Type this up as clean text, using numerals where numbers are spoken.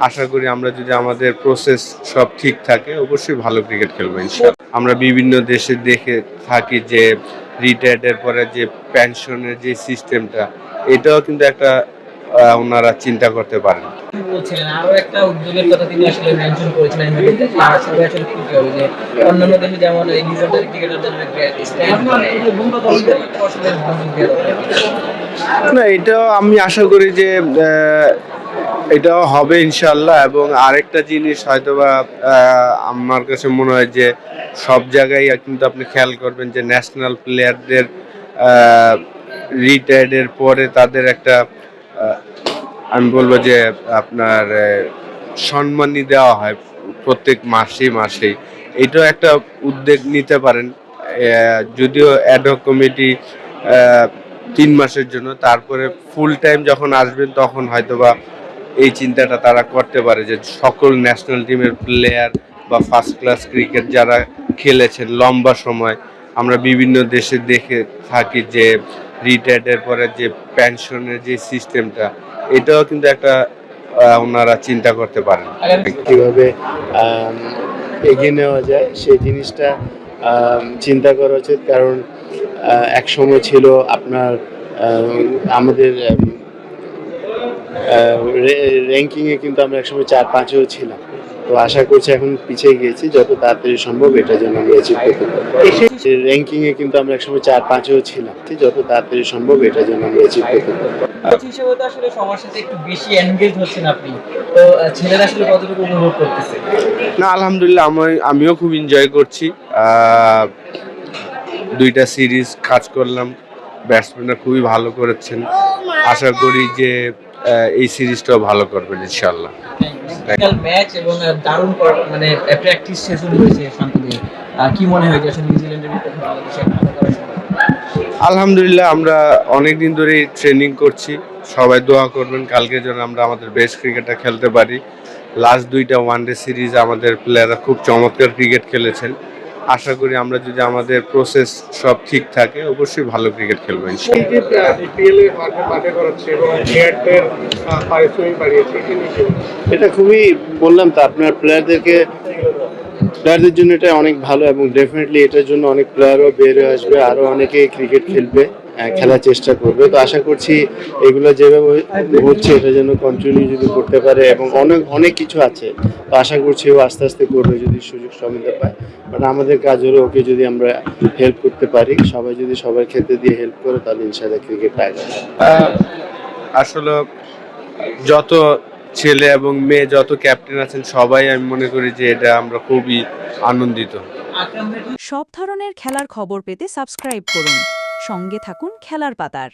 আশা করি আমরা যদি আমাদের প্রসেস সব ঠিক থাকে অবশ্যই ভালো ক্রিকেট খেলবো ইনশাআল্লাহ। আমরা বিভিন্ন দেশে দেখে থাকি যে রিটায়ার্ডের পরে যে পেনশনের যে সিস্টেমটা, এটাও কিন্তু একটা ওনারা চিন্তা করতে পারেন। বলছিলেন আরো একটা উদ্যোগের কথা তিনি আসলে মেনশন করেছিলেন ভিডিওতে, আর সেটা আসলে কি হবে যে অন্যান্য দেশে যেমন এই লিজেন্ডারি ক্রিকেটারদের স্ট্যান্ড আসলে মনোযোগ দেওয়া দরকার। না, এটাও আমি আশা করি যে এটাও হবে ইনশাল্লাহ। এবং আরেকটা জিনিস হয়তোবা আমার কাছে মনে হয় যে সব জায়গায় কিন্তু আপনি খেয়াল করবেন যে ন্যাশনাল প্লেয়ারদের রিটায়ার্ডের পরে তাদের একটা আমি বলবো যে আপনার সম্মানী দেওয়া হয় প্রত্যেক মাসেই। এটাও একটা উদ্যোগ নিতে পারেন। যদিও অ্যাডহক কমিটি 3 মাসের জন্য, তারপরে ফুল টাইম যখন আসবেন তখন হয়তোবা এই চিন্তাটা তারা করতে পারে যে সকল ন্যাশনাল টিমের প্লেয়ার বা ফার্স্ট ক্লাস ক্রিকেট যারা খেলেছেন লম্বা সময়, আমরা বিভিন্ন দেশে দেখে থাকি যে রিটায়ার্ডের পরে যে পেনশনের যে সিস্টেমটা, এটাও কিন্তু একটা ওনারা চিন্তা করতে পারেন কিভাবে এগিয়ে নেওয়া যায় সেই জিনিসটা চিন্তা করা উচিত। কারণ এক সময় ছিল আপনার আমাদের র্যাঙ্কিংয়ে কিন্তু আমরা একসময় 4-5-এও ছিলাম। তো আশা করছি এখন পিছিয়ে গিয়েছি, যত তাড়াতাড়ি সম্ভব এটা যেন আমরা অ্যাচিভ করতে পারি। র্যাঙ্কিংয়ে কিন্তু আমরা একসময় 4-5-এও ছিলাম, যত তাড়াতাড়ি সম্ভব এটা যেন আমরা অ্যাচিভ করতে পারি। কোচ হিসেবে তো আসলে সবার সাথে একটু বেশি এনগেজ হচ্ছেন আপনি, তো ছেলেরা আসলে কতটুকু উপভোগ করতেছে? না, আলহামদুলিল্লাহ আমিও খুব এনজয় করছি। 2টা সিরিজ কাজ করলাম, ব্যাটসম্যানরা খুবই ভালো করেছেন। আশা করি যে এই সিরিজটাও ভালো করবেন ইনশাআল্লাহ। ম্যাচ এবং দারুণ মানে প্র্যাকটিস সেশন হয়েছে শান্তদের, কি মনে হয় যে আসলে নিউজিল্যান্ডের বিপক্ষে বাংলাদেশে ভালো করার সম্ভাবনা? আলহামদুলিল্লাহ আমরা অনেক দিন ধরেই ট্রেনিং করছি। সবাই দোয়া করবেন কালকে যেন আমরা আমাদের বেস্ট ক্রিকেটটা খেলতে পারি। লাস্ট 2টা ওয়ানডে সিরিজ আমাদের প্লেয়াররা খুব চমৎকার ক্রিকেট খেলেছেন। আশা করি আমরা যদি আমাদের প্রসেস সব ঠিক থাকে অবশ্যই ভালো ক্রিকেট খেলবো এটা খুবই বললাম তো আপনার প্লেয়ারদের জন্য এটা অনেক ভালো, এবং ডেফিনেটলি এটার জন্য অনেক প্লেয়ারও বের হয়ে আসবে, আরও অনেকে ক্রিকেট খেলবে, খেলার চেষ্টা করবে। তো আশা করছি এগুলো যেভাবে হচ্ছে এটা যেন কন্টিনিউ যদি করতে পারে, এবং অনেক কিছু আছে। তো আশা করছি ও আস্তে আস্তে করবে যদি সুযোগ সুবিধা পায়। বাট আমাদের কাজ হলো ওকে যদি আমরা হেল্প করতে পারি, সবাই যদি সবার ক্ষেত্রে দিয়ে হেল্প করে, তাহলে ইনশাআল্লাহ ক্রিকেট আগে। আসলে যত ছেলে এবং মেয়ে যত ক্যাপ্টেন আছেন সবাই আমি মনে করি যে এটা আমরা খুবই আনন্দিত। সব ধরনের খেলার খবর পেতে সাবস্ক্রাইব করুন। সঙ্গে থাকুন খেলার পাতার।